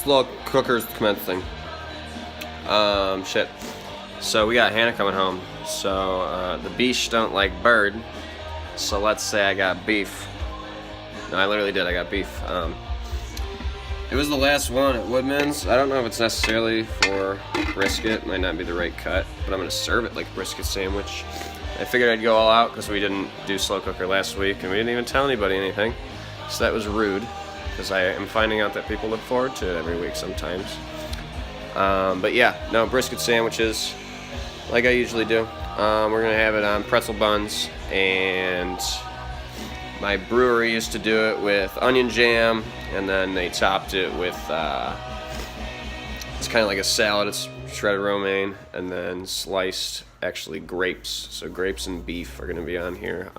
slow cooker's commencing. Shit. So we got Hannah coming home. So the beesh don't like bird. So let's say I got beef. No, I literally did. I got beef. It was the last one at Woodman's. I don't know if it's necessarily for brisket. Might not be the right cut, but I'm gonna serve it like a brisket sandwich. I figured I'd go all out because we didn't do slow cooker last week, and we didn't even tell anybody anything. So that was rude, because I am finding out that people look forward to it every week sometimes. But yeah, no, brisket sandwiches, like I usually do. We're gonna have it on pretzel buns, and my brewery used to do it with onion jam, and then they topped it with, it's kind of like a salad. It's shredded romaine, and then sliced, actually, grapes. So grapes and beef are going to be on here.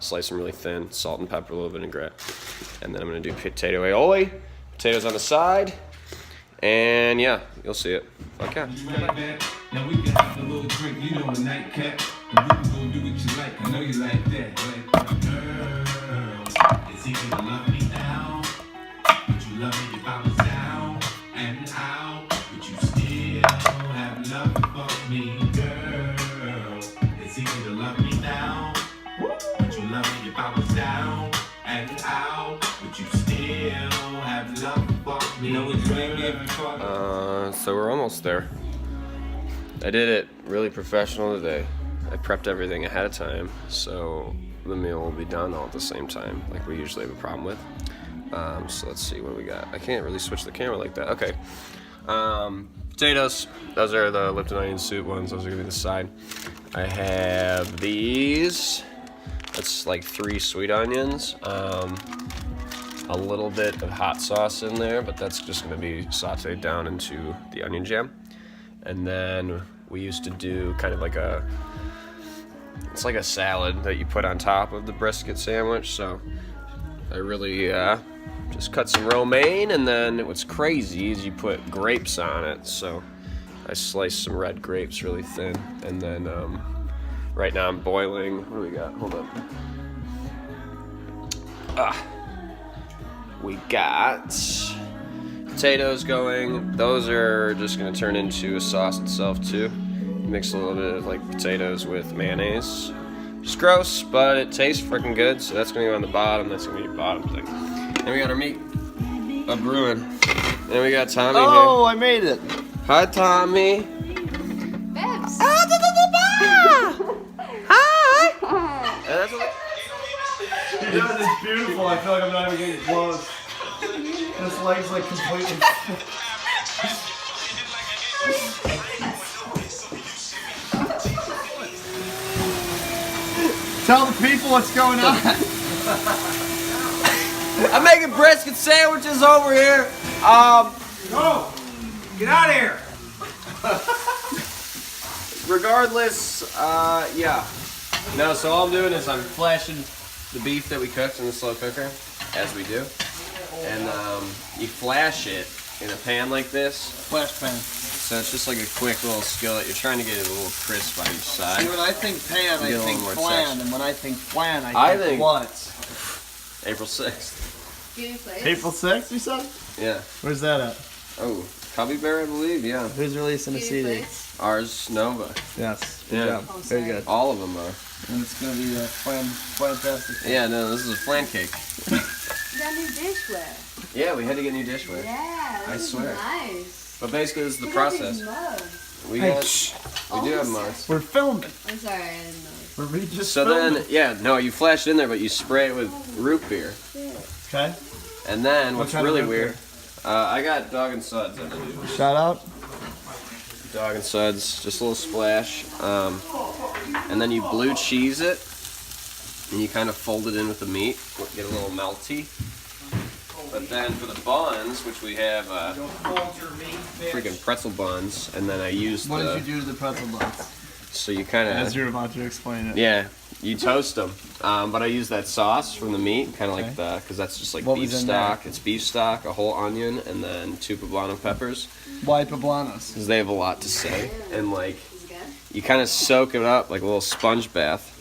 Slice them really thin, salt and pepper, a little vinaigrette. And then I'm going to do potato aioli, potatoes on the side, and yeah, you'll see it. Fuck yeah. Now we can have a little drink, you know, a nightcap. And we can go do what you like, I know you like that. Like, girl, it's easy to love me now. Would you love me if I was down and out? Would you still have love for me, girl? It's easy to love me now. Would you love me if I was down and out? Would you still have love for me? You know what you made me before? So we're almost there. I did it really professional today. I prepped everything ahead of time, so the meal will be done all at the same time, like we usually have a problem with. So let's see what we got. I can't really switch the camera like that. Okay. Potatoes. Those are the Lipton onion soup ones. Those are gonna be the side. I have these. That's like 3 sweet onions. A little bit of hot sauce in there, but that's just gonna be sauteed down into the onion jam. And then we used to do kind of like it's like a salad that you put on top of the brisket sandwich. So I really just cut some romaine, and then what's crazy is you put grapes on it. So I sliced some red grapes really thin, and then right now I'm boiling. What do we got? Hold up. We got potatoes going. Those are just gonna turn into a sauce itself too. Mix a little bit of like potatoes with mayonnaise. It's gross, but it tastes freaking good. So that's gonna go on the bottom. That's gonna be your bottom thing. And we got our meat brewing. And we got Tommy here. Oh, I made it. Hi, Tommy. Babs. Hi. You know, it's beautiful. I feel like I'm not even getting close. This leg's like completely. Tell the people what's going on. I'm making brisket sandwiches over here. Go! Get out of here! Regardless, yeah. No, so all I'm doing is I'm flashing the beef that we cooked in the slow cooker, as we do. And you flash it in a pan like this. Flash pan. So it's just like a quick little skillet. You're trying to get it a little crisp on each side. See, when I think pan, I think flan. And when I think flan, I think what? April 6th. Give me place. April 6th, you said? Yeah. Where's that at? Oh, Cubby Bear, I believe, yeah. Who's releasing a Give me CD? place. Ars Nova. Yes. Yeah. Good job. Oh, Very sorry. good. All of them are. And it's going to be fantastic. Yeah, no, this is a flan cake. You got new dishware. Yeah, we had to get new dishware. Yeah, I this is swear. nice. But basically, this is the Look at these process. mugs. We Hey, got, shh. we do have mugs. We're filming. I'm sorry, I didn't know. We're just So filming. then, yeah, no, you flash it in there, but you spray it with root beer. Okay. And then, what's kind of really root weird, I got Dog and Suds. I'm gonna do Shout out. Dog and Suds, just a little splash. And then you blue cheese it, and you kind of fold it in with the meat, get a little melty. But then for the buns, which we have freaking pretzel buns, and then I use What did you do to the pretzel buns? So you kind As of, you're about to explain it. yeah, you toast them. But I use that sauce from the meat, kind of like because that's just like What beef was in stock. It's beef stock, a whole onion, and then 2 poblano peppers, Why poblanos? because they have a lot to say. And like, Is it good? you kind of soak it up like a little sponge bath.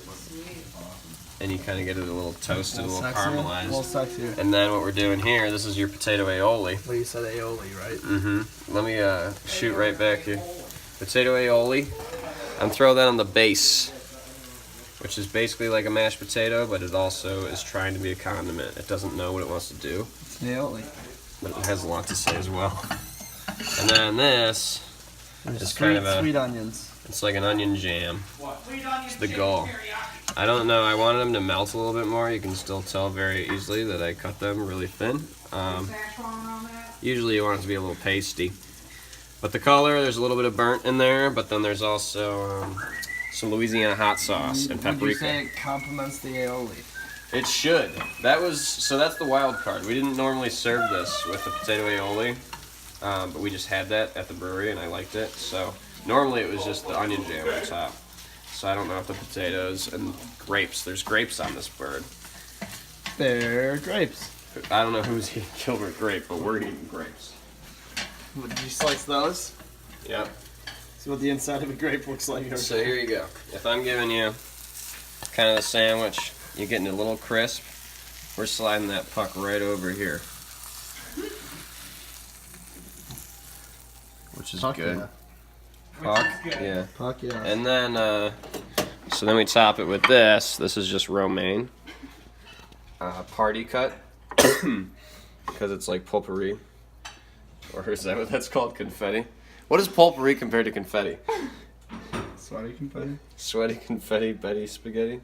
and you kind of get it a little toasted, a little sexier, caramelized. a little sexier. And then what we're doing here, this is your potato aioli. Well, you said aioli, right? Mm-hmm. Let me shoot right back here. Potato aioli. I'm throwing that on the base, which is basically like a mashed potato, but it also is trying to be a condiment. It doesn't know what it wants to do, It's aioli. but it has a lot to say as well. And then this There's is kind of a, sweet onions. it's like an onion jam. It's the goal. I don't know, I wanted them to melt a little bit more. You can still tell very easily that I cut them really thin. Usually you want it to be a little pasty. But the color, there's a little bit of burnt in there, but then there's also some Louisiana hot sauce and Would you say paprika. it complements the aioli? It should. That's the wild card. We didn't normally serve this with the potato aioli, but we just had that at the brewery and I liked it. So normally it was just the onion jam on top. So I don't know if the potatoes and grapes, there's grapes on this bird. They're grapes. I don't know who's eating Gilbert grape, but we're eating grapes. Would you slice those? Yep. See what the inside of a grape looks like. So here you go. If I'm giving you kind of the sandwich, you're getting a little crisp, we're sliding that puck right over here. Which is Puck, good. yeah. Puck, yeah. Puck, yeah. And then, so then we top it with this. This is just romaine. Party cut. Because it's like potpourri. Or is that what that's called? Confetti? What is potpourri compared to confetti? Sweaty confetti. Sweaty confetti, Betty spaghetti.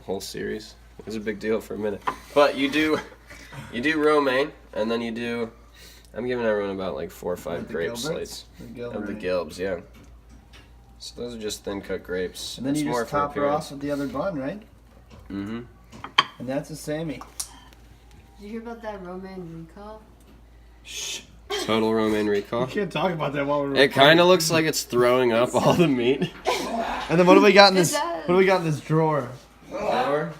Whole series. It was a big deal for a minute. But you do romaine, and then you do, I'm giving everyone about like 4 or 5 The grape Gilberts? slates. The Of the gilbs, yeah. So those are just thin cut grapes. And then It's you more just for top her appearance. off with the other bun, right? Mm-hmm. And that's a Sammy. Did you hear about that romaine recall? Shh. Total romaine recall. can't talk about that while we're It kind of looks like it's throwing up all the meat. And then what do we got in It this? does. What do we got in this drawer? Or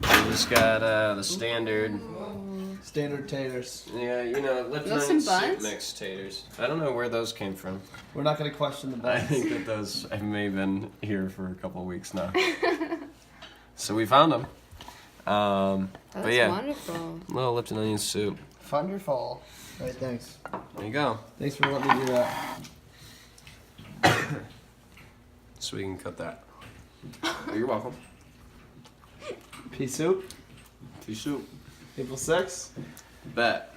we just got the standard. Standard taters. Yeah, you know, Lipton Those onion some soup buns? mix taters. I don't know where those came from. We're not going to question the I buns. think that those may have been here for a couple of weeks now. So we found them. But That's yeah, wonderful. little Lipton onion soup. Thunderfall. Right, thanks. There you go. Thanks for letting me do that. So we can cut that. You're welcome. Pea soup. Pea soup. April 6th. Bet.